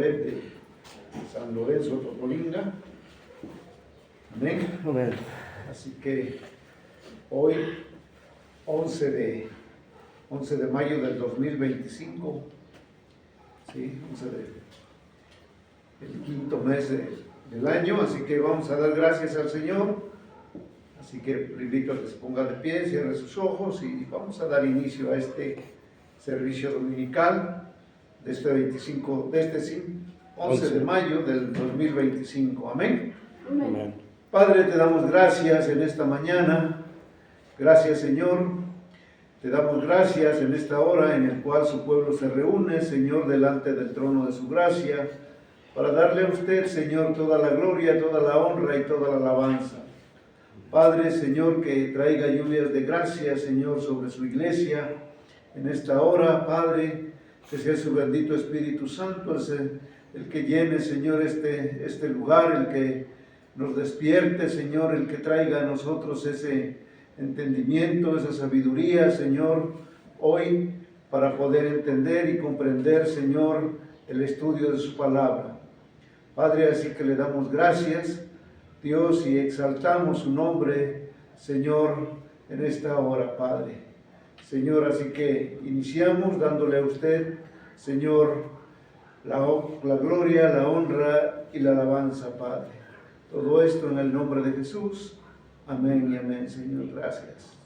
Loret de San Lorenzo Topolinga. Amén. Amén. Así que hoy, 11 de mayo del 2025, ¿sí? 11 del quinto mes del año, así que vamos a dar gracias al Señor. Así que le invito a que se ponga de pie, cierre sus ojos y vamos a dar inicio a este servicio dominical de este 11 de mayo del 2025. Amén. Amén. Padre, te damos gracias en esta mañana. Gracias, Señor. Te damos gracias en esta hora en la cual su pueblo se reúne, Señor, delante del trono de su gracia, para darle a usted, Señor, toda la gloria, toda la honra y toda la alabanza. Padre, Señor, que traiga lluvias de gracia, Señor, sobre su iglesia en esta hora, Padre, que sea su bendito Espíritu Santo el que llene, Señor, este lugar, el que nos despierte, Señor, el que traiga a nosotros ese entendimiento, esa sabiduría, Señor, hoy para poder entender y comprender, Señor, el estudio de su palabra. Padre, así que le damos gracias, Dios, y exaltamos su nombre, Señor, en esta hora, Padre. Señor, así que iniciamos dándole a usted, Señor, la gloria, la honra y la alabanza, Padre. Todo esto en el nombre de Jesús. Amén y amén, Señor. Gracias.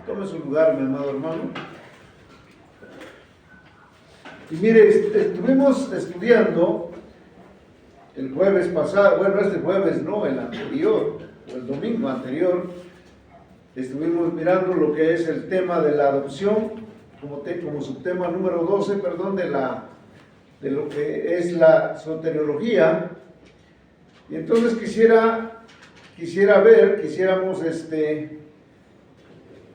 Tome su lugar, mi amado hermano. Y mire, estuvimos estudiando el jueves pasado, bueno, este jueves no, el anterior, o el domingo anterior, estuvimos mirando lo que es el tema de la adopción, como subtema número 12, perdón, de lo que es la soteriología. Y entonces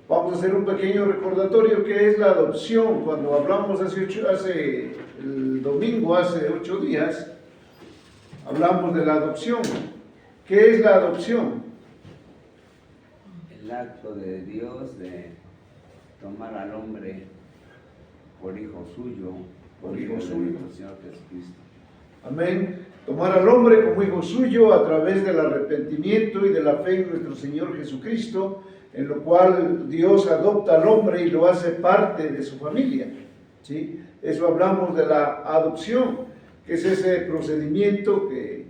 vamos a hacer un pequeño recordatorio que es la adopción. Cuando hablamos el domingo, hace 8 días, hablamos de la adopción. ¿Qué es la adopción? El acto de Dios de tomar al hombre por hijo suyo, por hijo suyo, nuestro Señor Jesucristo. Amén. Tomar al hombre como hijo suyo a través del arrepentimiento y de la fe en nuestro Señor Jesucristo, en lo cual Dios adopta al hombre y lo hace parte de su familia. ¿Sí? Eso hablamos de la adopción, que es ese procedimiento que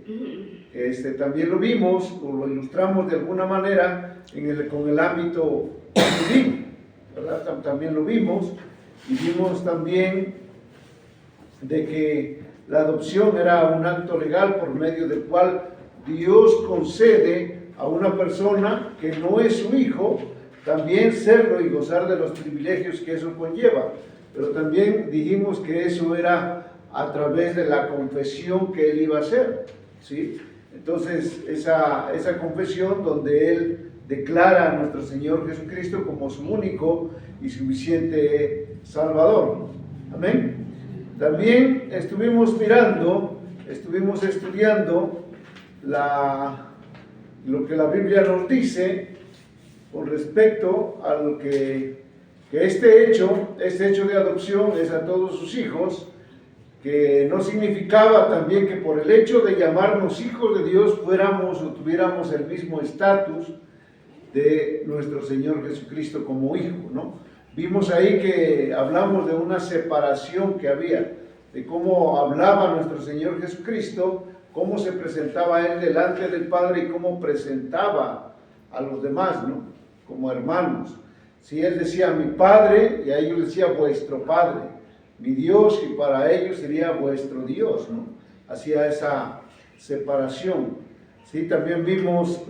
también lo vimos o lo ilustramos de alguna manera con el ámbito civil, ¿verdad? También lo vimos y vimos también de que la adopción era un acto legal por medio del cual Dios concede a una persona que no es su hijo también serlo y gozar de los privilegios que eso conlleva. Pero también dijimos que eso era a través de la confesión que él iba a hacer, ¿sí? Entonces, esa confesión donde él declara a nuestro Señor Jesucristo como su único y suficiente Salvador. Amén. También estuvimos estudiando lo que la Biblia nos dice con respecto a lo que este hecho de adopción es a todos sus hijos, que no significaba también que por el hecho de llamarnos hijos de Dios fuéramos o tuviéramos el mismo estatus de nuestro Señor Jesucristo como hijo, ¿no? Vimos ahí que hablamos de una separación que había, de cómo hablaba nuestro Señor Jesucristo, cómo se presentaba Él delante del Padre y cómo presentaba a los demás, ¿no? Como hermanos. Si Él decía mi Padre, y a ellos decía vuestro Padre, mi Dios, y para ellos sería vuestro Dios, ¿no? Hacía esa separación. Sí, también vimos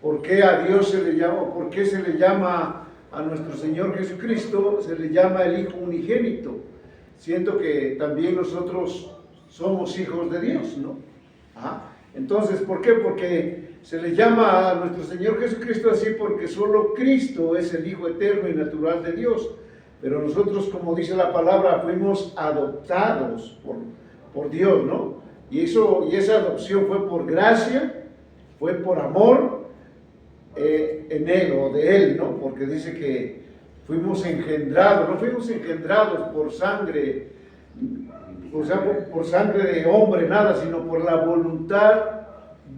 por qué a Dios se le llama, por qué se le llama a nuestro Señor Jesucristo, se le llama el Hijo Unigénito. Siento que también nosotros somos hijos de Dios, ¿no? Entonces, ¿por qué? Porque se le llama a nuestro Señor Jesucristo así porque solo Cristo es el Hijo eterno y natural de Dios. Pero nosotros, como dice la palabra, fuimos adoptados por Dios, ¿no? Y esa adopción fue por gracia, fue por amor en Él o de Él, ¿no? Porque dice que fuimos engendrados, no fuimos engendrados por sangre o sea, por sangre de hombre, nada, sino por la voluntad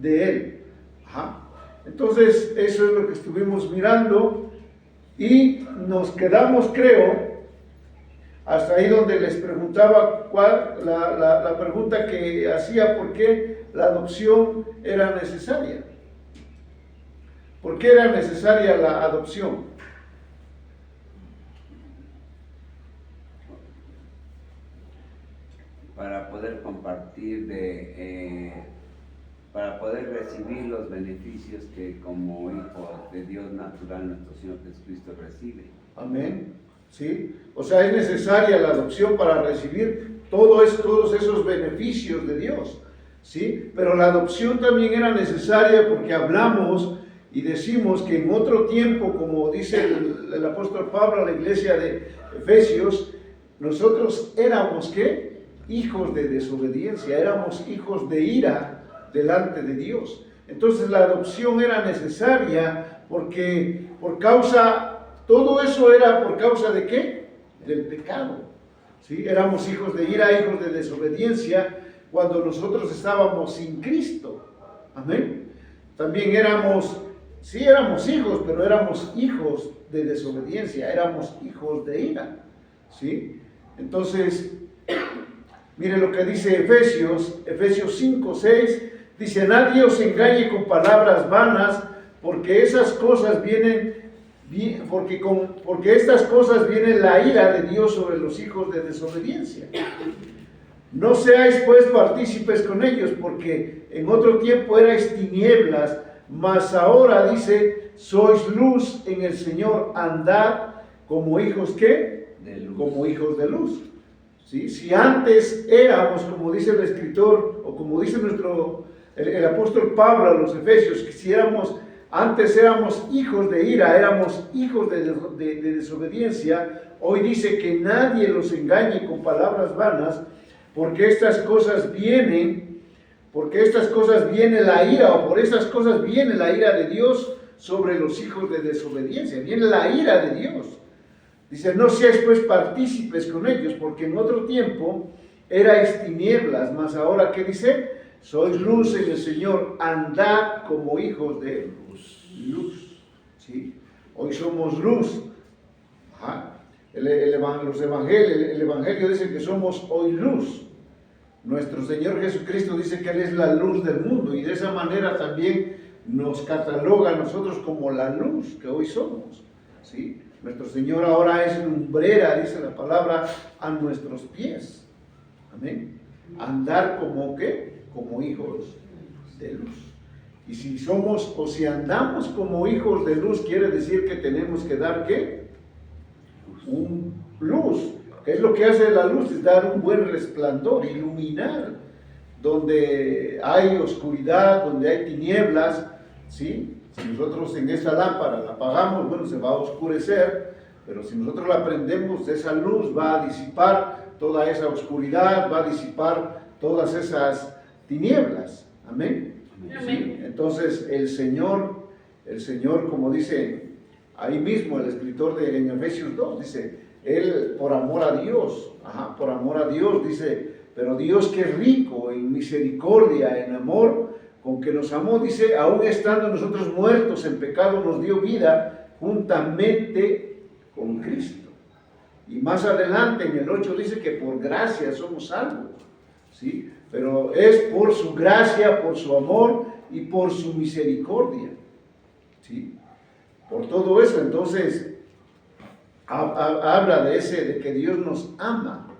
de Él. Ajá. Entonces, eso es lo que estuvimos mirando y nos quedamos, creo, hasta ahí donde les preguntaba la pregunta que hacía, ¿por qué la adopción era necesaria? ¿Por qué era necesaria la adopción? Para poder compartir para poder recibir los beneficios que como hijo de Dios natural nuestro Señor Jesucristo recibe. Amén. ¿Sí? O sea, es necesaria la adopción para recibir todos esos beneficios de Dios. ¿Sí? Pero la adopción también era necesaria porque hablamos y decimos que en otro tiempo, como dice el apóstol Pablo a la iglesia de Efesios, nosotros éramos, ¿qué? Hijos de desobediencia, éramos hijos de ira delante de Dios. Entonces la adopción era necesaria porque todo eso era por causa de ¿qué? Del pecado. ¿Sí? Éramos hijos de ira, hijos de desobediencia, cuando nosotros estábamos sin Cristo. Amén. También éramos hijos, pero éramos hijos de desobediencia, éramos hijos de ira. ¿Sí? Entonces, miren lo que dice Efesios 5, 6, dice: nadie os engañe con palabras vanas, porque estas cosas vienen la ira de Dios sobre los hijos de desobediencia. No seáis pues partícipes con ellos, porque en otro tiempo erais tinieblas, mas ahora dice, sois luz en el Señor, andad como hijos, ¿qué? De luz. Como hijos de luz. ¿Sí? Si antes éramos, como dice el escritor, o como dice el apóstol Pablo a los Efesios, que si antes éramos hijos de ira, éramos hijos de desobediencia, hoy dice que nadie los engañe con palabras vanas, porque estas cosas viene la ira, o por estas cosas viene la ira de Dios sobre los hijos de desobediencia, viene la ira de Dios. Dice, no seáis pues partícipes con ellos, porque en otro tiempo erais tinieblas, mas ahora, ¿qué dice? Sois luz en el Señor, andad como hijos de luz. ¿Sí? Hoy somos luz. Ajá. El Evangelio dice que somos hoy luz. Nuestro Señor Jesucristo dice que Él es la luz del mundo, y de esa manera también nos cataloga a nosotros como la luz que hoy somos. ¿Sí? Nuestro Señor ahora es lumbrera, dice la palabra, a nuestros pies. Amén. Andar como ¿qué? Como hijos de luz. Y si andamos como hijos de luz, quiere decir que tenemos que dar ¿qué? Un luz. ¿Qué es lo que hace la luz? Es dar un buen resplandor, iluminar donde hay oscuridad, donde hay tinieblas. ¿Sí? Si nosotros en esa lámpara la apagamos, bueno, se va a oscurecer, pero si nosotros la prendemos, esa luz va a disipar toda esa oscuridad, va a disipar todas esas tinieblas. Amén. ¿Sí? Entonces el Señor, como dice ahí mismo el escritor en Efesios 2, dice, Él por amor a Dios, dice, pero Dios que es rico en misericordia, en amor, con que nos amó, dice, aún estando nosotros muertos en pecado, nos dio vida juntamente con Cristo. Y más adelante en el 8 dice que por gracia somos salvos, ¿sí? Pero es por su gracia, por su amor y por su misericordia, ¿sí? Por todo eso, entonces, habla de que Dios nos ama.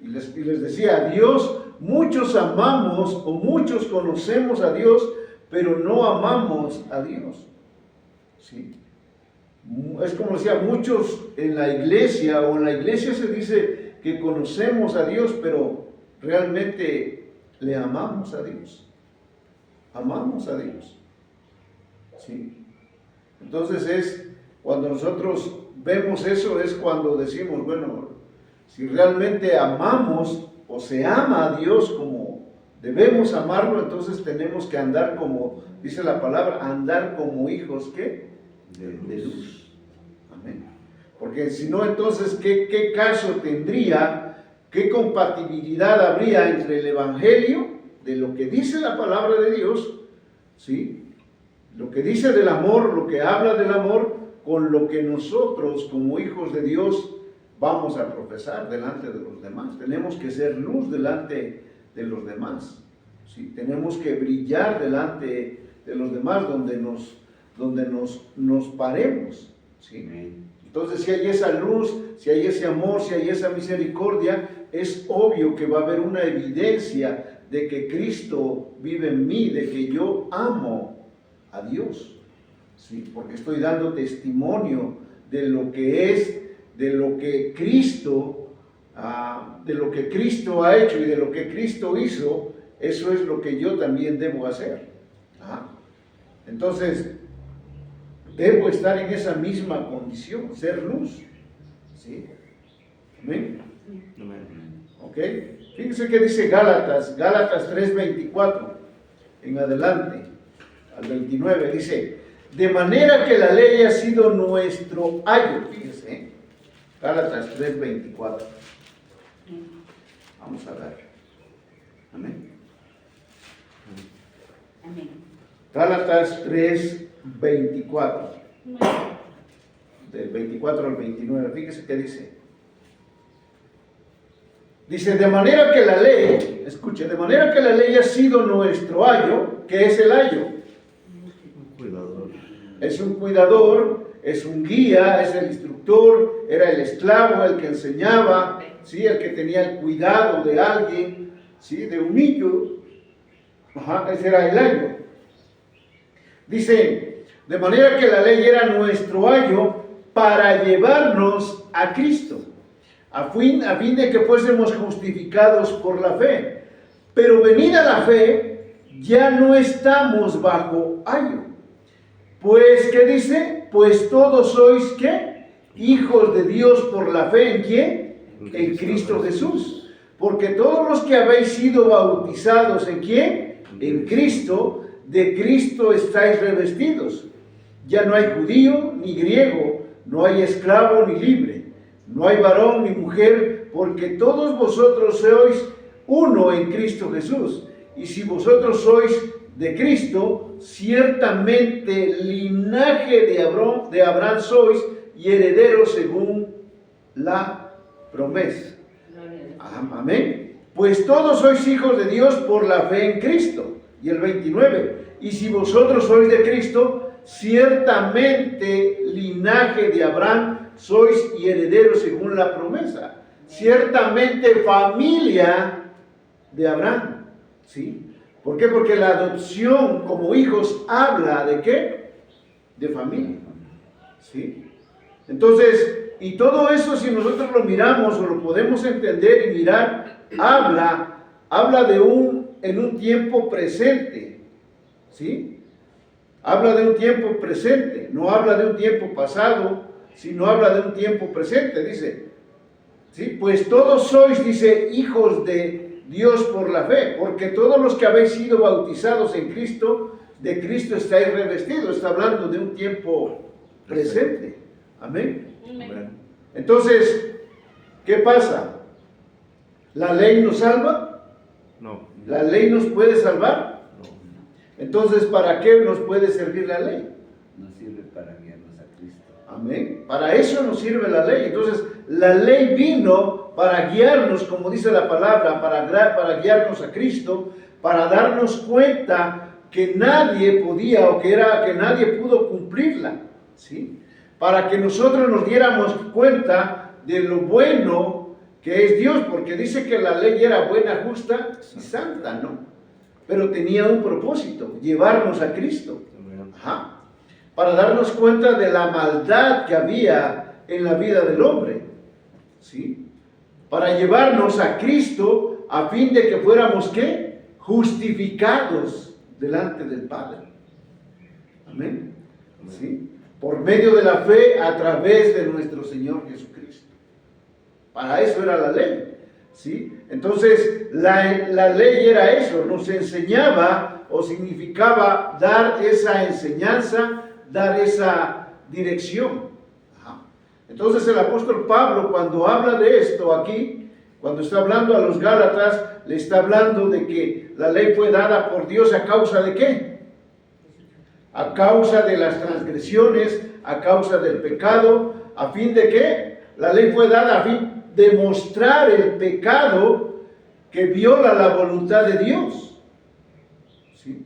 Y les decía, Dios, muchos amamos o muchos conocemos a Dios, pero no amamos a Dios. ¿Sí? Es como decía, muchos en la iglesia se dice que conocemos a Dios, pero realmente le amamos a Dios. Amamos a Dios. ¿Sí? Entonces cuando nosotros vemos eso, es cuando decimos, bueno, si realmente amamos o se ama a Dios como debemos amarlo, entonces tenemos que andar como, dice la palabra, andar como hijos, ¿qué? De luz. Amén. Porque si no, entonces, ¿qué caso tendría ¿Qué compatibilidad habría entre el Evangelio, de lo que dice la palabra de Dios, ¿sí? Lo que dice del amor, lo que habla del amor, con lo que nosotros como hijos de Dios vamos a profesar delante de los demás? Tenemos que ser luz delante de los demás, ¿sí? Tenemos que brillar delante de los demás donde nos paremos, ¿sí? Entonces, si hay esa luz, si hay ese amor, si hay esa misericordia, es obvio que va a haber una evidencia de que Cristo vive en mí, de que yo amo a Dios, ¿sí? Porque estoy dando testimonio de lo que es, de lo que Cristo ha hecho y de lo que Cristo hizo. Eso es lo que yo también debo hacer. Entonces, debo estar en esa misma condición, ser luz, ¿sí? ¿Amén? ¿Ok? Fíjense que dice Gálatas 3:24 en adelante, al 29, dice: de manera que la ley ha sido nuestro ayo. Fíjense, Gálatas 3:24. Vamos a ver. Amén. Amén. Gálatas 3:24. Del 24 al 29. Fíjense que dice. Dice, de manera que la ley, escuche, de manera que la ley ha sido nuestro ayo. ¿Qué es el ayo? Un cuidador. Es un cuidador, es un guía, es el instructor, era el esclavo, el que enseñaba, ¿sí? El que tenía el cuidado de alguien, ¿sí? De un niño. Ese era el ayo. Dice, de manera que la ley era nuestro ayo para llevarnos a Cristo, a fin de que fuésemos justificados por la fe. Pero venida la fe, ya no estamos bajo ayo. Pues, ¿qué dice? Pues todos sois, ¿qué? Hijos de Dios por la fe, ¿en quién? En Cristo Jesús. Porque todos los que habéis sido bautizados, ¿en quién? En Cristo, de Cristo estáis revestidos. Ya no hay judío ni griego, no hay esclavo ni libre, no hay varón ni mujer, porque todos vosotros sois uno en Cristo Jesús. Y si vosotros sois de Cristo, ciertamente linaje de Abraham sois y herederos según la promesa. Amén. Pues todos sois hijos de Dios por la fe en Cristo. Y el 29. Y si vosotros sois de Cristo, ciertamente linaje de Abraham sois y herederos según la promesa. Ciertamente familia de Abraham. ¿Sí? ¿Por qué? Porque la adopción como hijos habla de ¿qué? De familia. ¿Sí? Entonces, y todo eso, si nosotros lo miramos o lo podemos entender y mirar, habla de en un tiempo presente. ¿Sí? Habla de un tiempo presente, no habla de un tiempo pasado, sino habla de un tiempo presente, dice. ¿Sí? Pues todos sois, dice, hijos de Dios por la fe, porque todos los que habéis sido bautizados en Cristo, de Cristo estáis revestidos. Está hablando de un tiempo presente. Amén. Entonces, ¿qué pasa? ¿La ley nos salva? No. ¿La ley nos puede salvar? No. Entonces, ¿para qué nos puede servir la ley? Nos sirve para guiarnos a Cristo. Amén. Para eso nos sirve la ley. Entonces, la ley vino para guiarnos, como dice la palabra, para guiarnos a Cristo, para darnos cuenta que nadie podía o que nadie pudo cumplirla, ¿sí? Para que nosotros nos diéramos cuenta de lo bueno que es Dios, porque dice que la ley era buena, justa y santa, ¿no? Pero tenía un propósito, llevarnos a Cristo. Ajá. Para darnos cuenta de la maldad que había en la vida del hombre, ¿sí? Para llevarnos a Cristo a fin de que fuéramos, ¿qué? Justificados delante del Padre. Amén. ¿Sí? Por medio de la fe a través de nuestro Señor Jesucristo. Para eso era la ley, ¿sí? Entonces, la ley era eso, nos enseñaba o significaba dar esa enseñanza, dar esa dirección. Ajá. Entonces, el apóstol Pablo, cuando habla de esto aquí, Cuando está hablando a los Gálatas, le está hablando de que la ley fue dada por Dios a causa de ¿qué? A causa de las transgresiones, a causa del pecado, a fin de ¿qué? La ley fue dada a fin de mostrar el pecado que viola la voluntad de Dios. ¿Sí?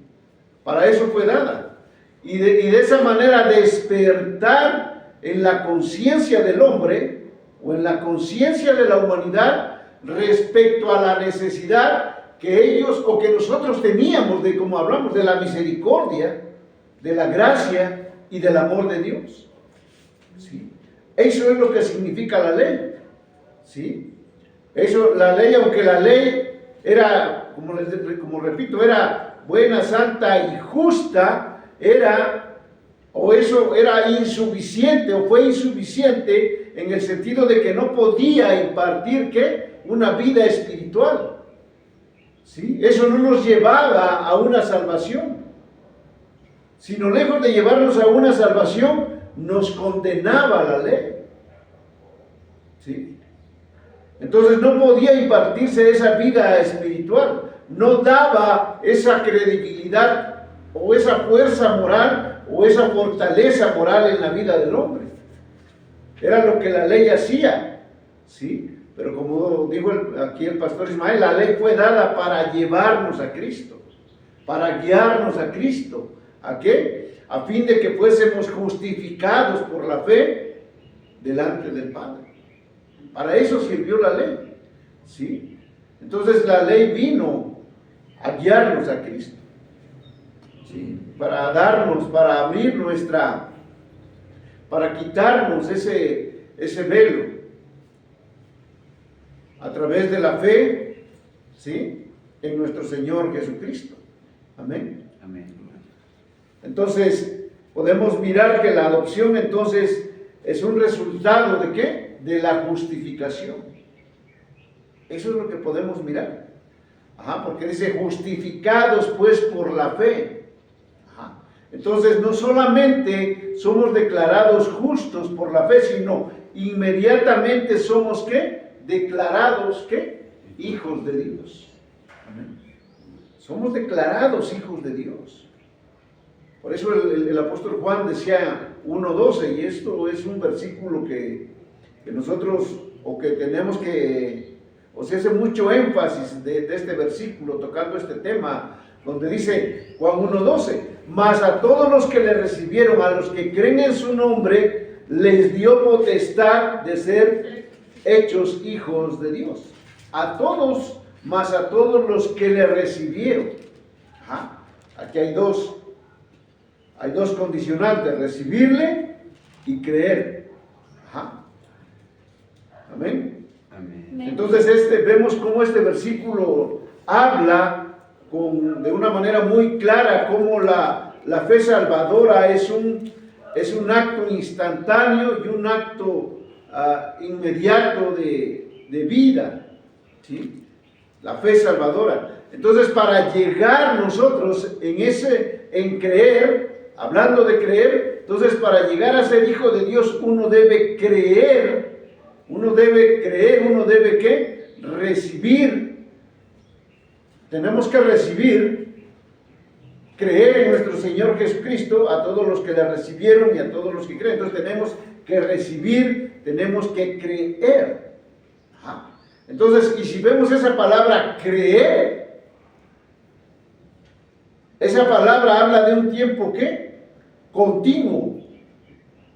Para eso fue dada. Y de esa manera despertar en la conciencia del hombre o en la conciencia de la humanidad respecto a la necesidad que ellos o que nosotros teníamos de, como hablamos, de la misericordia, de la gracia y del amor de Dios. ¿Sí? Eso es lo que significa la ley. ¿Sí? Eso, la ley, aunque la ley era, como repito, era buena, santa y justa, era insuficiente o fue insuficiente en el sentido de que no podía impartir ¿qué? Una vida espiritual. ¿Sí? Eso no nos llevaba a una salvación, sino lejos de llevarnos a una salvación, nos condenaba la ley. ¿Sí? Entonces no podía impartirse esa vida espiritual, no daba esa credibilidad o esa fuerza moral o esa fortaleza moral en la vida del hombre. Era lo que la ley hacía, ¿sí? Pero como dijo aquí el pastor Ismael, la ley fue dada para llevarnos a Cristo, para guiarnos a Cristo. ¿A qué? A fin de que fuésemos justificados por la fe delante del Padre. Para eso sirvió la ley, ¿sí? Entonces la ley vino a guiarnos a Cristo, ¿sí? Para darnos, para abrir para quitarnos ese velo a través de la fe, ¿sí? En nuestro Señor Jesucristo. Amén. Amén. Entonces, podemos mirar que la adopción entonces es un resultado ¿de qué? De la justificación. Eso es lo que podemos mirar. Porque dice justificados pues por la fe. Entonces, no solamente somos declarados justos por la fe, sino inmediatamente somos ¿qué? Declarados ¿qué? Hijos de Dios. Amén. Somos declarados hijos de Dios. Por eso el apóstol Juan decía 1:12, y esto es un versículo que nosotros, o que tenemos que, o se hace mucho énfasis de este versículo tocando este tema, donde dice Juan 1:12, mas a todos los que le recibieron, a los que creen en su nombre, les dio potestad de ser hechos hijos de Dios. A todos, mas a todos los que le recibieron. Aquí hay dos condicionantes, recibirle y creer. Amén. Amén. Entonces vemos cómo este versículo habla de una manera muy clara cómo la fe salvadora es un acto instantáneo y un acto inmediato de vida, ¿sí? La fe salvadora. Entonces, para llegar nosotros en creer, hablando de creer, entonces para llegar a ser hijo de Dios uno debe creer, uno debe ¿qué? Recibir. Tenemos que recibir, creer en nuestro Señor Jesucristo, a todos los que le recibieron y a todos los que creen. Entonces tenemos que recibir, tenemos que creer. Entonces, y si vemos esa palabra creer, esa palabra habla de un tiempo ¿qué? Continuo,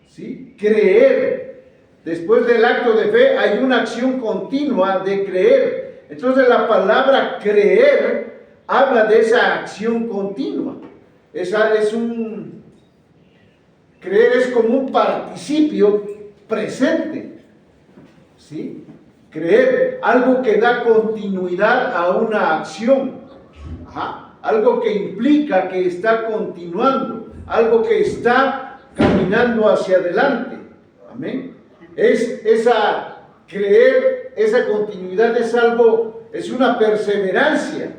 ¿sí? Creer. Después del acto de fe hay una acción continua de creer. Entonces la palabra creer habla de esa acción continua. Creer es como un participio presente, ¿sí? Creer, algo que da continuidad a una acción. Algo que implica que está continuando, algo que está caminando hacia adelante. Amén. Creer, esa continuidad es una perseverancia.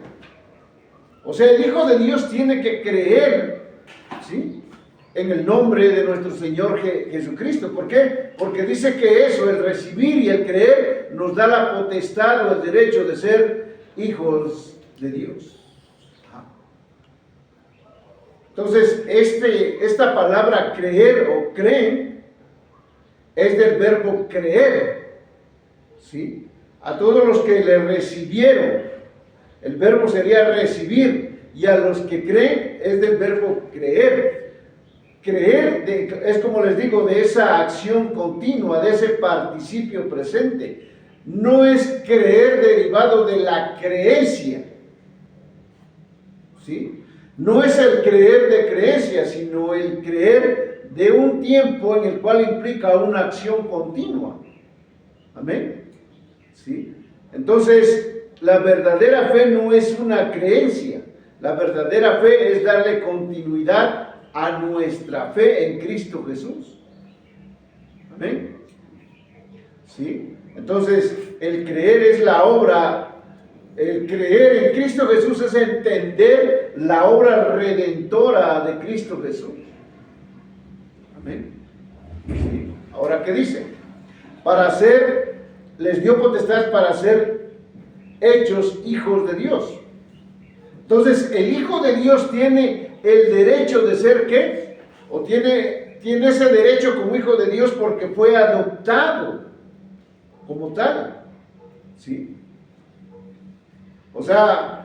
O sea, el Hijo de Dios tiene que creer, ¿sí? en el nombre de nuestro Señor Jesucristo. ¿Por qué? Porque dice que eso, el recibir y el creer, nos da la potestad o el derecho de ser hijos de Dios. Entonces, esta palabra creer o creen es del verbo creer, ¿sí? A todos los que le recibieron, el verbo sería recibir, y a los que creen es del verbo creer. Creer es, como les digo, de esa acción continua, de ese participio presente. No es creer derivado de la creencia, ¿sí? No es el creer de creencia, sino el creer de un tiempo en el cual implica una acción continua. Amén. ¿Sí? Entonces, la verdadera fe no es una creencia. La verdadera fe es darle continuidad a nuestra fe en Cristo Jesús. Amén. ¿Sí? Entonces, el creer es la obra. El creer en Cristo Jesús es entender la obra redentora de Cristo Jesús. Amén. ¿Sí? Ahora, ¿qué dice? Les dio potestad para ser hechos hijos de Dios. Entonces, el Hijo de Dios tiene el derecho de ser, ¿qué? O tiene ese derecho como Hijo de Dios porque fue adoptado como tal. ¿Sí? O sea,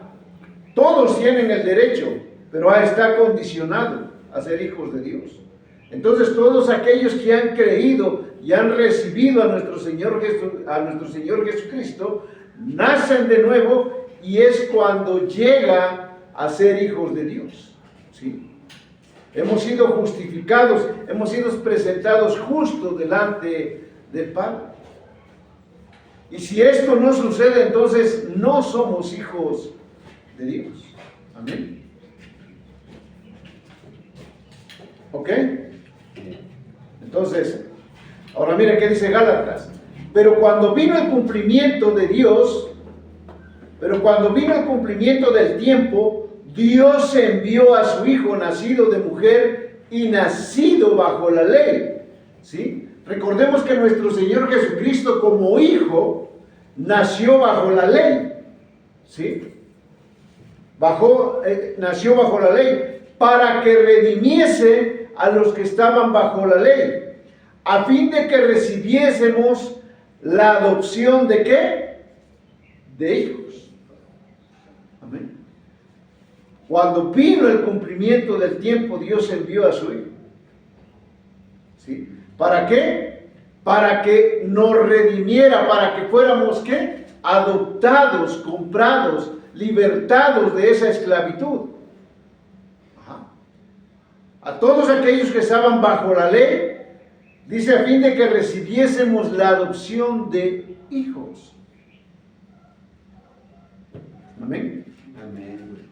todos tienen el derecho, pero está condicionado a ser hijos de Dios. Entonces, todos aquellos que han creído y han recibido a nuestro Señor Jesucristo, nacen de nuevo y es cuando llega a ser hijos de Dios. ¿Sí? Hemos sido justificados, hemos sido presentados justos delante del Padre. Y si esto no sucede, entonces no somos hijos de Dios. Amén. ¿Ok? Entonces, ahora miren qué dice Gálatas. Pero cuando vino el cumplimiento de Dios, pero cuando vino el cumplimiento del tiempo, Dios envió a su Hijo nacido de mujer y nacido bajo la ley. ¿Sí? Recordemos que nuestro Señor Jesucristo como Hijo nació bajo la ley. ¿Sí? Nació bajo la ley para que redimiese a los que estaban bajo la ley, a fin de que recibiésemos la adopción ¿de qué? De hijos. Amén. Cuando vino el cumplimiento del tiempo, Dios envió a su Hijo. ¿Sí? ¿Para qué? Para que nos redimiera, para que fuéramos ¿qué? Adoptados, comprados, libertados de esa esclavitud. Ajá. A todos aquellos que estaban bajo la ley, dice a fin de que recibiésemos la adopción de hijos. Amén. Amén.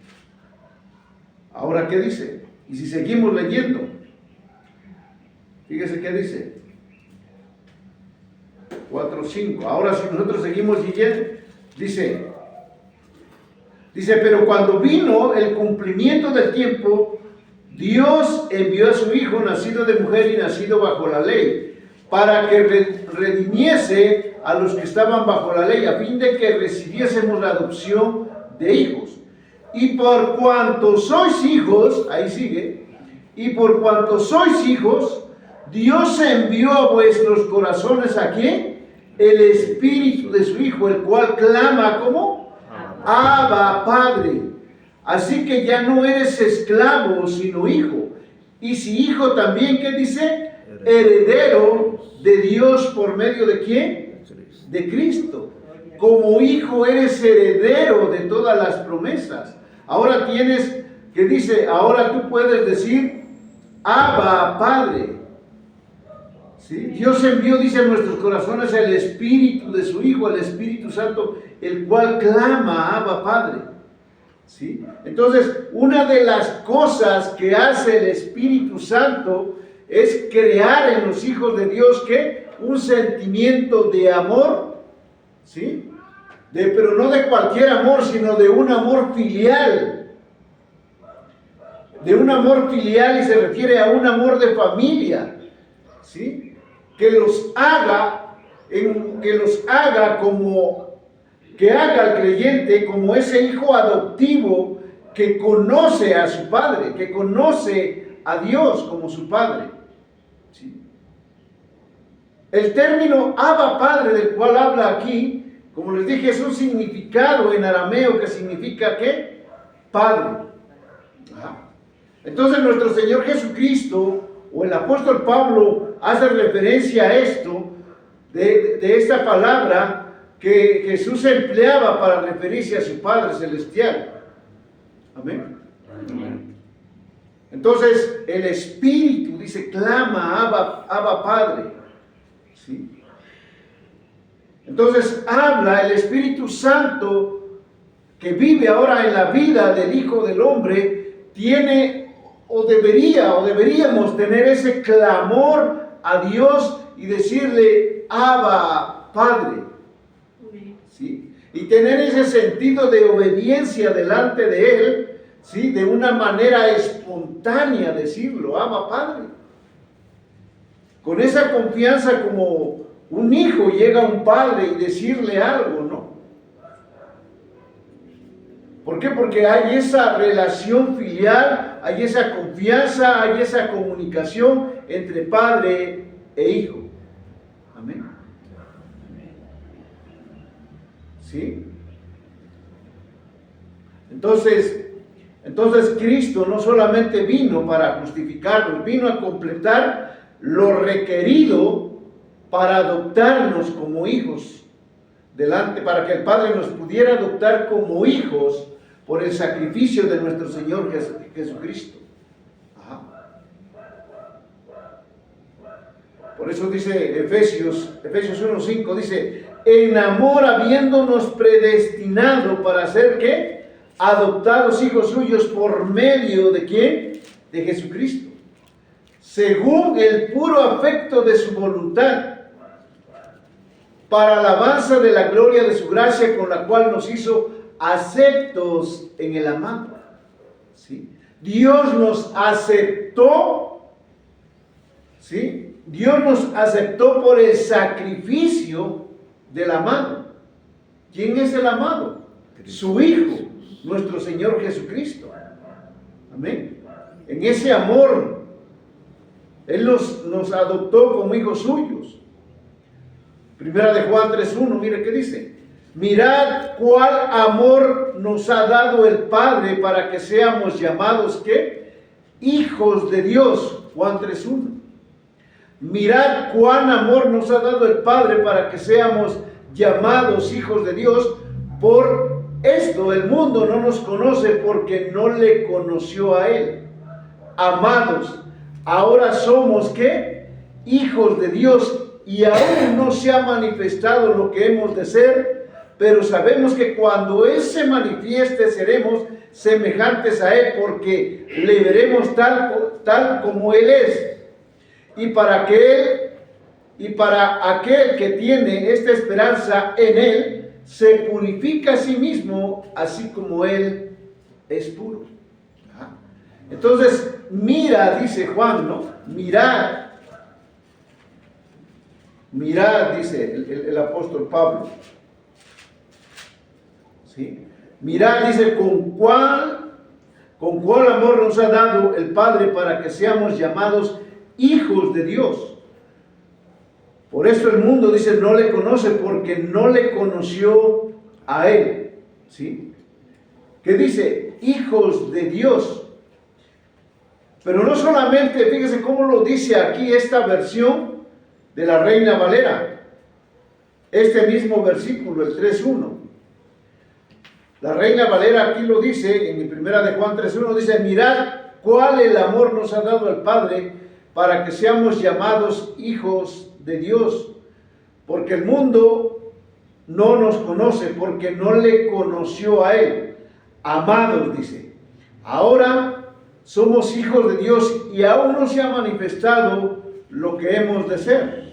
Ahora, ¿qué dice? Y si seguimos leyendo, fíjese qué dice. 4:5. Ahora, si nosotros seguimos leyendo, dice, pero cuando vino el cumplimiento del tiempo, Dios envió a su Hijo nacido de mujer y nacido bajo la ley, para que redimiese a los que estaban bajo la ley, a fin de que recibiésemos la adopción de hijos. Y por cuanto sois hijos, ahí sigue, y por cuanto sois hijos, Dios envió a vuestros corazones ¿a quién? El Espíritu de su Hijo, el cual clama ¿cómo? Abba, Padre. Así que ya no eres esclavo, sino hijo. Y si hijo también, ¿qué dice? Heredero de Dios por medio de ¿quién? De Cristo. Como hijo eres heredero de todas las promesas. Ahora tienes, ¿qué dice? Ahora tú puedes decir, Abba, Padre. ¿Sí? Dios envió, dice, en nuestros corazones el Espíritu de su Hijo, el Espíritu Santo, el cual clama, Abba, Padre. ¿Sí? Entonces, una de las cosas que hace el Espíritu Santo es crear en los hijos de Dios, ¿qué? Un sentimiento de amor, ¿sí? Pero no de cualquier amor, sino de un amor filial. de un amor filial y se refiere a un amor de familia, ¿sí? Que haga al creyente como ese hijo adoptivo que conoce a su padre, que conoce a Dios como su padre, ¿sí? El término Abba Padre del cual habla aquí, como les dije, es un significado en arameo que significa ¿qué? Padre. Ajá. Entonces nuestro Señor Jesucristo o el apóstol Pablo hace referencia a esto, de esta palabra que Jesús empleaba para referirse a su Padre Celestial. Amén. Amén. Entonces el Espíritu dice, clama, Abba Padre. ¿Sí? Entonces habla el Espíritu Santo que vive ahora en la vida del Hijo del Hombre, tiene deberíamos tener ese clamor a Dios y decirle, Abba Padre. ¿Sí? Y tener ese sentido de obediencia delante de Él, ¿sí? De una manera espontánea decirlo, Abba Padre. Con esa confianza como un hijo llega a un padre y decirle algo, ¿no? ¿Por qué? Porque hay esa relación filial, hay esa confianza, hay esa comunicación entre padre e hijo. Amén. ¿Sí? Entonces Cristo no solamente vino para justificarnos, vino a completar lo requerido para adoptarnos como hijos delante, para que el Padre nos pudiera adoptar como hijos por el sacrificio de nuestro Señor Jesucristo. Ajá. Por eso dice Efesios 1:5, dice, en amor habiéndonos predestinado para ser ¿qué? Adoptados hijos suyos por medio de ¿quién? De Jesucristo, según el puro afecto de su voluntad, para alabanza de la gloria de su gracia, con la cual nos hizo aceptos en el amado. ¿Sí? Dios nos aceptó, ¿sí? Dios nos aceptó por el sacrificio del amado. ¿Quién es el amado? Su Hijo, nuestro Señor Jesucristo. Amén. En ese amor, Él nos adoptó como hijos suyos. Primera de Juan 3:1, mire qué dice. Mirad cuál amor nos ha dado el Padre para que seamos llamados, ¿qué? Hijos de Dios. Juan 3:1. Mirad cuán amor nos ha dado el Padre para que seamos llamados hijos de Dios. Por esto el mundo no nos conoce porque no le conoció a Él. Amados, ahora somos, ¿qué? Hijos de Dios, y aún no se ha manifestado lo que hemos de ser, pero sabemos que cuando Él se manifieste seremos semejantes a Él, porque le veremos tal como Él es. Y para aquel que tiene esta esperanza en Él, se purifica a sí mismo, así como Él es puro. Entonces, mira, dice Juan, ¿no? Mirad, dice el apóstol Pablo. ¿Sí? Mirad, dice, con cuál amor nos ha dado el Padre para que seamos llamados hijos de Dios. Por eso el mundo, dice, no le conoce porque no le conoció a Él. ¿Sí? ¿Qué dice? Hijos de Dios. Pero no solamente, fíjese cómo lo dice aquí esta versión de la Reina Valera. Este mismo versículo, el 3:1. La Reina Valera aquí lo dice, en primera de Juan 3:1, dice, mirad cuál el amor nos ha dado el Padre para que seamos llamados hijos de Dios. Porque el mundo no nos conoce, porque no le conoció a Él. Amados, dice, ahora somos hijos de Dios y aún no se ha manifestado lo que hemos de ser.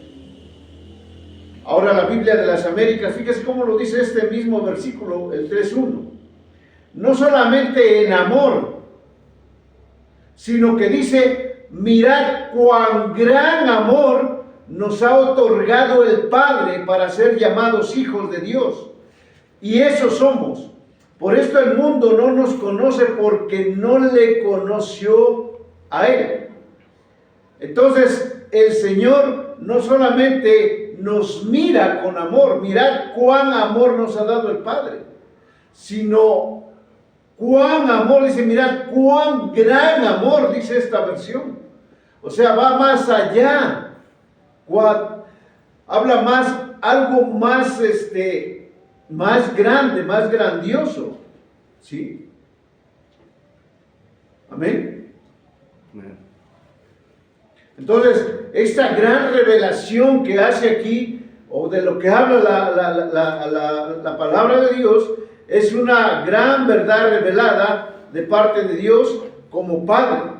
Ahora la Biblia de las Américas, fíjese cómo lo dice este mismo versículo, el 3:1. No solamente en amor, sino que dice, mirad cuán gran amor nos ha otorgado el Padre para ser llamados hijos de Dios. Y eso somos. Por esto el mundo no nos conoce porque no le conoció a Él. Entonces el Señor no solamente nos mira con amor, mirad cuán amor nos ha dado el Padre, sino cuán amor, dice, mirad cuán gran amor, dice esta versión. O sea, va más allá, habla más, algo más, más grande, más grandioso, ¿sí? Amén. Amén. Entonces, esta gran revelación que hace aquí, o de lo que habla la palabra de Dios, es una gran verdad revelada de parte de Dios como Padre.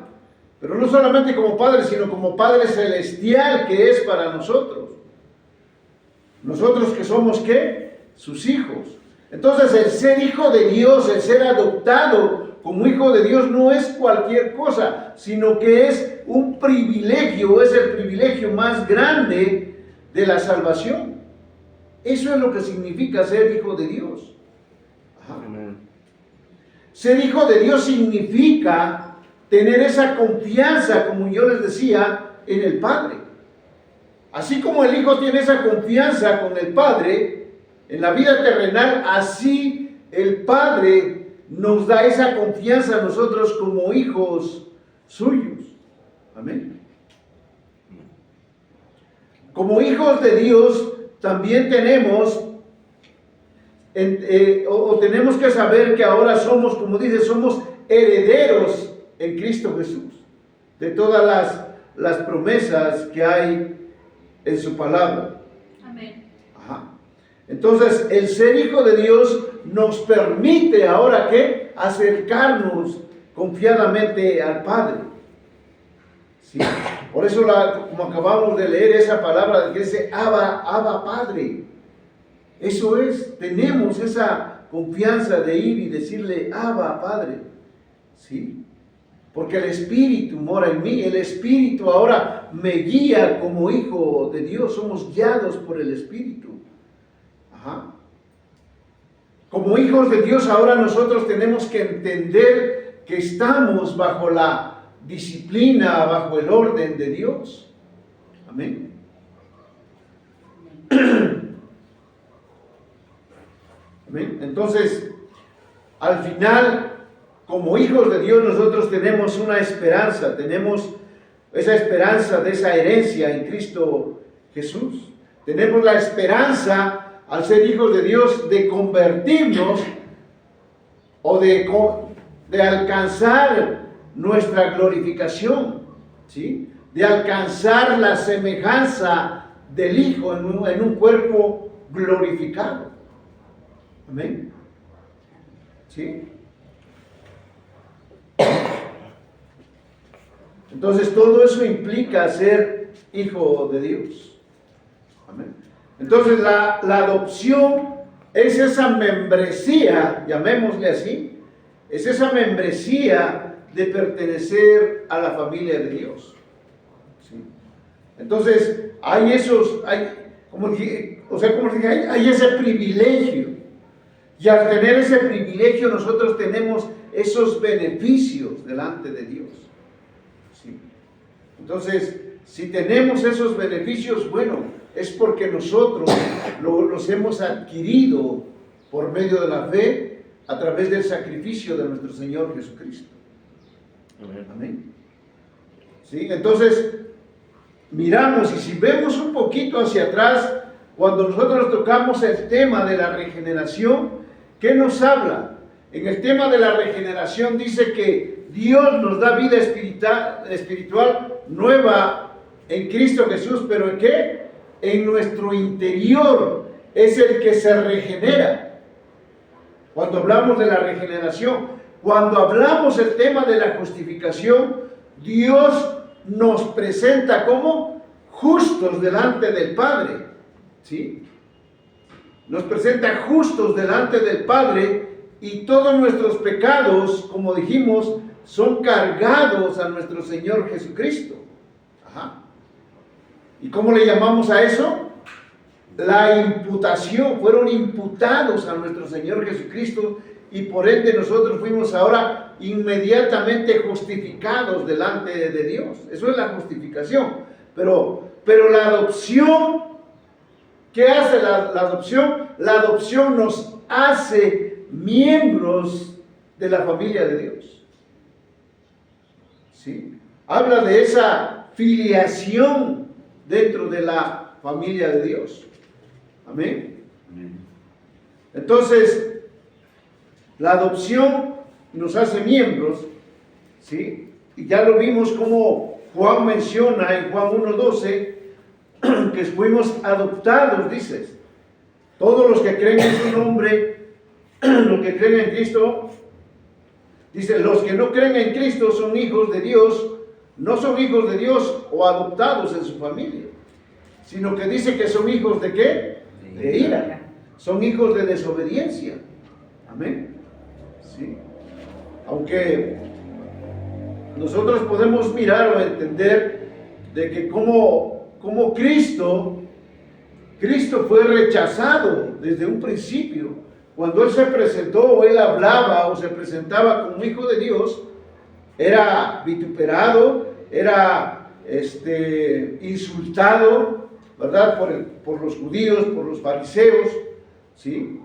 Pero no solamente como Padre, sino como Padre celestial que es para nosotros. Nosotros que somos, ¿qué? Sus hijos. Entonces, el ser hijo de Dios, el ser adoptado como hijo de Dios no es cualquier cosa, sino que es un privilegio, es el privilegio más grande de la salvación. Eso es lo que significa ser hijo de Dios. Amén. Ser hijo de Dios significa tener esa confianza, como yo les decía, en el Padre. Así como el Hijo tiene esa confianza con el Padre en la vida terrenal, así el Padre nos da esa confianza a nosotros como hijos suyos. Amén. Como hijos de Dios también tenemos tenemos que saber que ahora somos, como dice, somos herederos en Cristo Jesús de todas las promesas que hay en su palabra. Amén. Ajá. Entonces, el ser hijo de Dios nos permite ahora que acercarnos confiadamente al Padre. ¿Sí? Por eso, como acabamos de leer esa palabra que dice Abba Padre. Eso es, tenemos esa confianza de ir y decirle Abba Padre. ¿Sí? Porque el Espíritu mora en mí, el Espíritu ahora me guía como hijo de Dios, somos guiados por el Espíritu. Ajá. Como hijos de Dios ahora nosotros tenemos que entender que estamos bajo la disciplina, bajo el orden de Dios. Amén. Amén. Entonces, al final, como hijos de Dios, nosotros tenemos una esperanza, tenemos esa esperanza de esa herencia en Cristo Jesús. Tenemos la esperanza, al ser hijos de Dios, de convertirnos o de alcanzar nuestra glorificación, ¿sí? De alcanzar la semejanza del Hijo en un cuerpo glorificado. Amén. ¿Sí? Entonces todo eso implica ser hijo de Dios. Amén. Entonces la adopción es esa membresía, llamémosle así, es esa membresía de pertenecer a la familia de Dios. ¿Sí? Entonces hay hay ese privilegio. Y al tener ese privilegio nosotros tenemos esos beneficios delante de Dios. ¿Sí? Entonces, si tenemos esos beneficios, bueno, es porque nosotros los hemos adquirido por medio de la fe a través del sacrificio de nuestro Señor Jesucristo. Amén. ¿Sí? Entonces, miramos y si vemos un poquito hacia atrás, cuando nosotros tocamos el tema de la regeneración, ¿qué nos habla? En el tema de la regeneración dice que Dios nos da vida espiritual nueva en Cristo Jesús, pero ¿en qué? En nuestro interior es el que se regenera. Cuando hablamos de la regeneración, cuando hablamos del tema de la justificación, Dios nos presenta como justos delante del Padre. ¿Sí? Nos presenta justos delante del Padre y todos nuestros pecados, como dijimos, son cargados a nuestro Señor Jesucristo. Ajá. ¿Y cómo le llamamos a eso? La imputación. Fueron imputados a nuestro Señor Jesucristo y por ende nosotros fuimos ahora inmediatamente justificados delante de Dios. Eso es la justificación. Pero la adopción, ¿qué hace la adopción? La adopción nos hace miembros de la familia de Dios. ¿Sí? Habla de esa filiación dentro de la familia de Dios. Amén. Entonces, la adopción nos hace miembros, ¿sí? Y ya lo vimos como Juan menciona en Juan 1:12, que fuimos adoptados, dices. Todos los que creen en su nombre, los que creen en Cristo, dice, los que no creen en Cristo son hijos de Dios, no son hijos de Dios o adoptados en su familia, sino que dice que son hijos ¿de qué? De ira. Son hijos de desobediencia. Amén. Sí. Aunque nosotros podemos mirar o entender de que como Cristo fue rechazado desde un principio. Cuando Él se presentó o Él hablaba o se presentaba como hijo de Dios, era vituperado, era insultado, ¿verdad? Por los judíos, por los fariseos, ¿sí?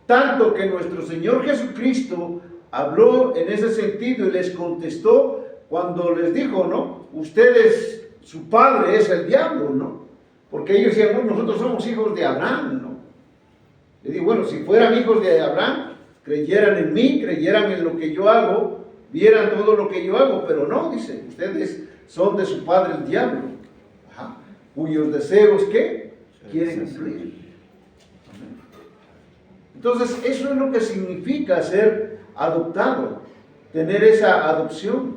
Tanto que nuestro Señor Jesucristo habló en ese sentido y les contestó cuando les dijo, ¿no? Ustedes, su padre es el diablo, ¿no? Porque ellos decían, no, nosotros somos hijos de Abraham, ¿no? Le digo, bueno, si fueran hijos de Abraham, creyeran en mí, creyeran en lo que yo hago, vieran todo lo que yo hago, pero no, dice, ustedes son de su padre el diablo, ajá, cuyos deseos, ¿qué? Quieren cumplir. Entonces, eso es lo que significa ser adoptado, tener esa adopción.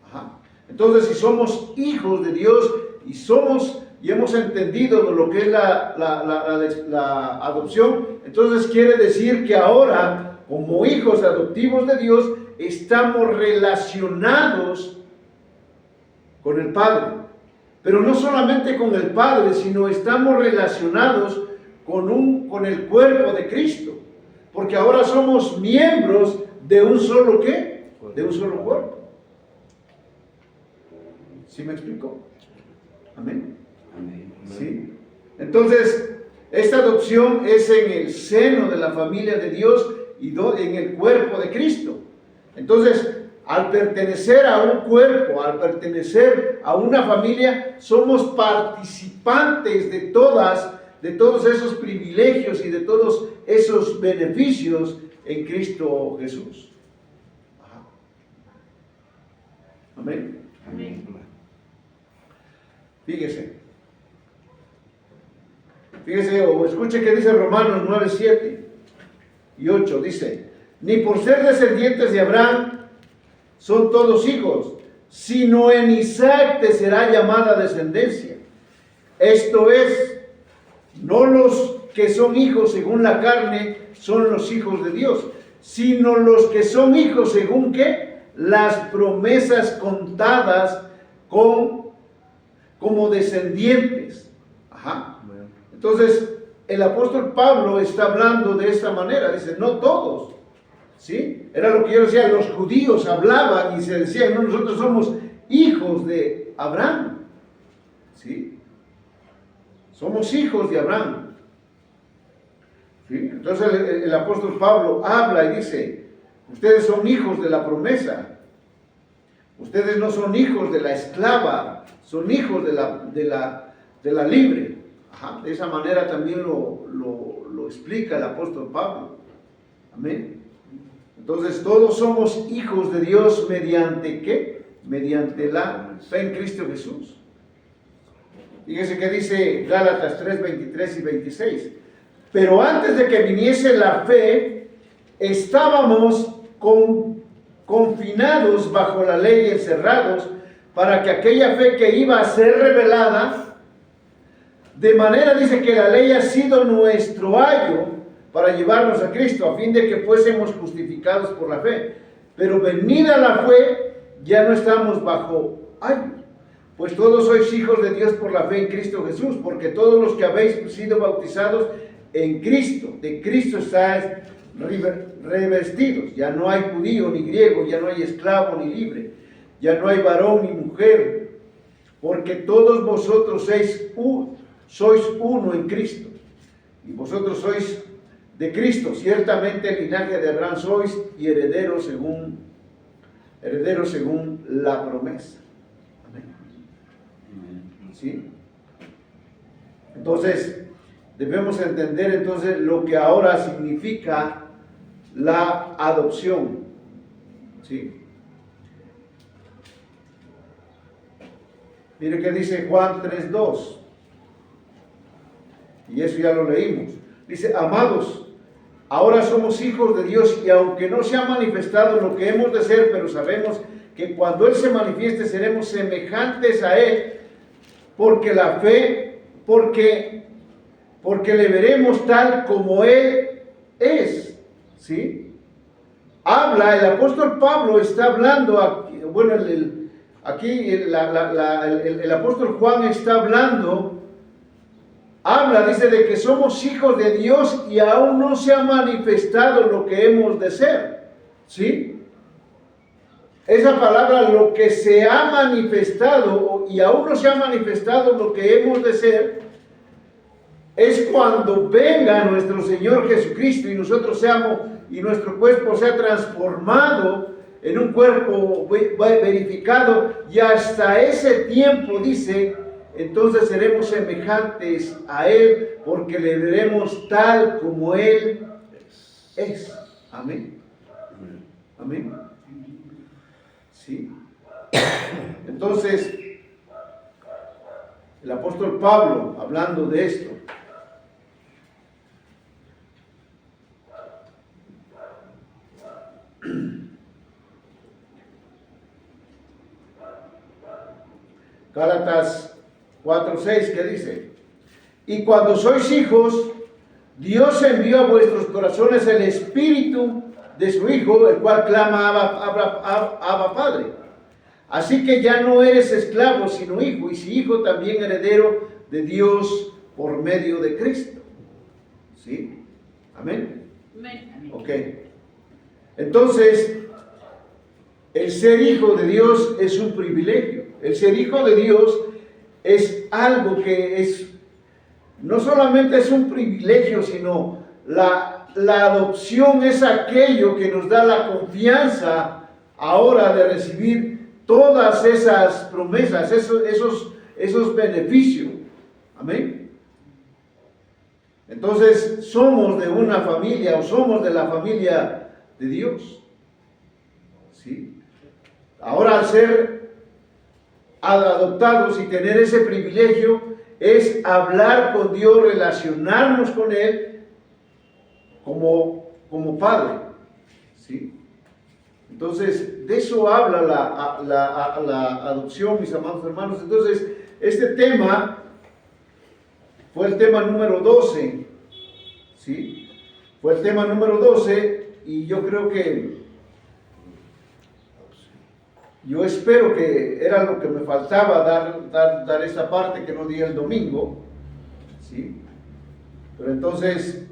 Ajá. Entonces, si somos hijos de Dios y hemos entendido lo que es la adopción, entonces quiere decir que ahora, como hijos adoptivos de Dios, estamos relacionados con el Padre. Pero no solamente con el Padre, sino estamos relacionados con el cuerpo de Cristo. Porque ahora somos miembros de un solo ¿qué? De un solo cuerpo. ¿Sí me explico? Amén. Amén. ¿Sí? Entonces, esta adopción es en el seno de la familia de Dios y en el cuerpo de Cristo. Entonces, al pertenecer a un cuerpo, al pertenecer a una familia, somos participantes de todos esos privilegios y de todos esos beneficios en Cristo Jesús. Ajá. Amén. Amén. Fíjese o escuche que dice Romanos 9, 7 y 8. Dice, ni por ser descendientes de Abraham son todos hijos, sino en Isaac te será llamada descendencia. Esto es, no los que son hijos según la carne son los hijos de Dios, sino los que son hijos según ¿qué? Las promesas contadas como descendientes. Ajá. Entonces, el apóstol Pablo está hablando de esta manera, dice, no todos, ¿sí? Era lo que yo decía, los judíos hablaban y se decían, no, nosotros somos hijos de Abraham, ¿sí? Somos hijos de Abraham, ¿sí? Entonces el apóstol Pablo habla y dice, ustedes son hijos de la promesa, ustedes no son hijos de la esclava, son hijos de la libre. Ajá, de esa manera también lo explica el apóstol Pablo. Amén. Entonces todos somos hijos de Dios mediante ¿qué? Mediante la fe en Cristo Jesús. Fíjese que dice Gálatas 3, 23 y 26. Pero antes de que viniese la fe, estábamos confinados bajo la ley, encerrados, para que aquella fe que iba a ser revelada, de manera, dice, que la ley ha sido nuestro ayo, para llevarnos a Cristo, a fin de que fuésemos justificados por la fe. Pero venida la fe, ya no estamos bajo ayo. Pues todos sois hijos de Dios por la fe en Cristo Jesús, porque todos los que habéis sido bautizados en Cristo, de Cristo estáis revestidos. Ya no hay judío ni griego, ya no hay esclavo ni libre, ya no hay varón ni mujer, porque todos vosotros sois uno en Cristo. Y vosotros sois de Cristo, ciertamente el linaje de Abraham sois y herederos según la promesa. ¿Sí? Entonces, debemos entender entonces lo que ahora significa la adopción. ¿Sí? Mire que dice Juan 3:2. Y eso ya lo leímos. Dice, amados, ahora somos hijos de Dios y aunque no se ha manifestado lo que hemos de ser, pero sabemos que cuando Él se manifieste seremos semejantes a Él, porque la fe, porque le veremos tal como Él es. ¿Sí? Habla, el apóstol Pablo está hablando, aquí, bueno, el apóstol Juan está hablando. Habla, dice, de que somos hijos de Dios y aún no se ha manifestado lo que hemos de ser. ¿Sí? Esa palabra, lo que se ha manifestado y aún no se ha manifestado lo que hemos de ser, es cuando venga nuestro Señor Jesucristo y nosotros y nuestro cuerpo sea transformado en un cuerpo verificado, y hasta ese tiempo, dice, entonces seremos semejantes a Él, porque le veremos tal como Él es. Amén. Amén. Sí. Entonces, el apóstol Pablo, hablando de esto, Gálatas 4:6, ¿qué dice? Y cuando sois hijos, Dios envió a vuestros corazones el espíritu de su Hijo, el cual clama Abba Padre. Así que ya no eres esclavo, sino hijo, y si hijo, también heredero de Dios por medio de Cristo. ¿Sí? Amén. Amén. Ok. Entonces, el ser hijo de Dios es un privilegio. El ser hijo de Dios es algo que no solamente es un privilegio, sino la adopción es aquello que nos da la confianza ahora de recibir todas esas promesas, esos beneficios. Amén. Entonces, somos de una familia, o somos de la familia de Dios. ¿Sí? Ahora, al ser adoptados y tener ese privilegio, es hablar con Dios, relacionarnos con Él como Padre. ¿Sí? Entonces, de eso habla la adopción, mis amados hermanos. Entonces, este tema fue el tema número 12. ¿Sí? Fue el tema número 12, y yo creo que yo espero que era lo que me faltaba, dar esta parte que no di el domingo. ¿Sí? Pero entonces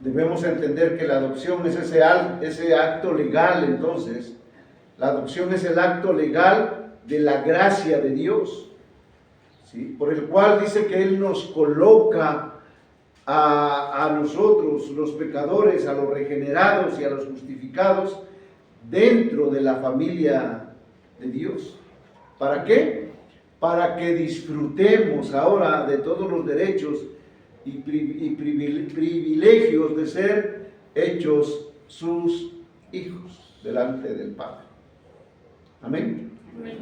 debemos entender que la adopción es ese acto legal. Entonces, la adopción es el acto legal de la gracia de Dios, ¿sí? Por el cual dice que Él nos coloca a nosotros, los pecadores, a los regenerados y a los justificados, dentro de la familia de Dios. ¿Para qué? Para que disfrutemos ahora de todos los derechos y privilegios de ser hechos sus hijos delante del Padre. Amén. Amén.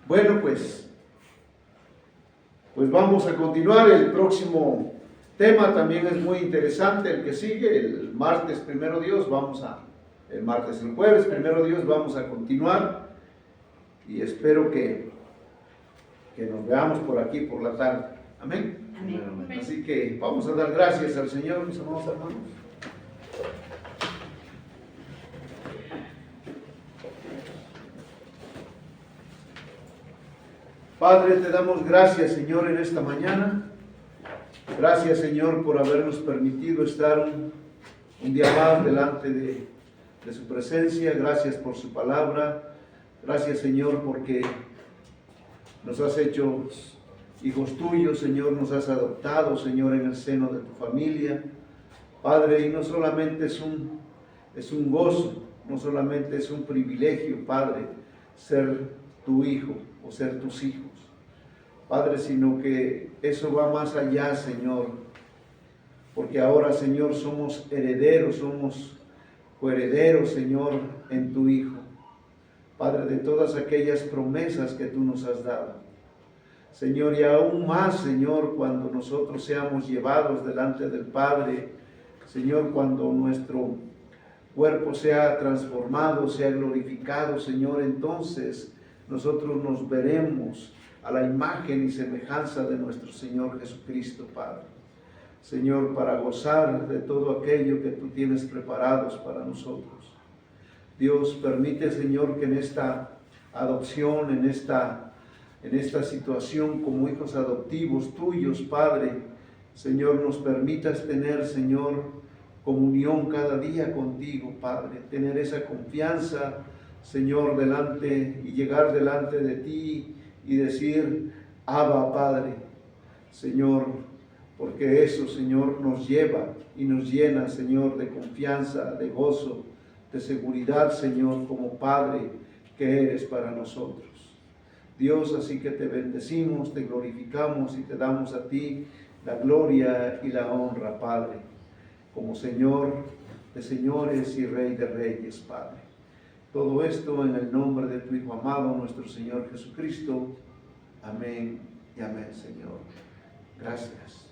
Bueno, pues vamos a continuar. El próximo tema también es muy interesante, el que sigue, el martes, primero Dios, el jueves, primero Dios, vamos a continuar, y espero que nos veamos por aquí por la tarde. Amén. Amén. Así que vamos a dar gracias al Señor, mis amados hermanos. Padre, te damos gracias, Señor, en esta mañana. Gracias, Señor, por habernos permitido estar un día más delante de su presencia. Gracias por su palabra. Gracias, Señor, porque nos has hecho hijos tuyos, Señor, nos has adoptado, Señor, en el seno de tu familia. Padre, y no solamente es un gozo, no solamente es un privilegio, Padre, ser tu hijo o ser tus hijos, Padre, sino que eso va más allá, Señor, porque ahora, Señor, somos herederos, somos coherederos, Señor, en tu Hijo, Padre, de todas aquellas promesas que tú nos has dado, Señor, y aún más, Señor, cuando nosotros seamos llevados delante del Padre, Señor, cuando nuestro cuerpo sea transformado, sea glorificado, Señor, entonces nosotros nos veremos a la imagen y semejanza de nuestro Señor Jesucristo, Padre. Señor, para gozar de todo aquello que tú tienes preparados para nosotros. Dios, permite, Señor, que en esta adopción, en esta situación como hijos adoptivos tuyos, Padre, Señor, nos permitas tener, Señor, comunión cada día contigo, Padre, tener esa confianza, Señor, delante y llegar delante de ti y decir, Abba, Padre, Señor, porque eso, Señor, nos lleva y nos llena, Señor, de confianza, de gozo, de seguridad, Señor, como Padre que eres para nosotros. Dios, así que te bendecimos, te glorificamos y te damos a ti la gloria y la honra, Padre, como Señor de señores y Rey de reyes, Padre. Todo esto en el nombre de tu Hijo amado, nuestro Señor Jesucristo. Amén y amén, Señor. Gracias.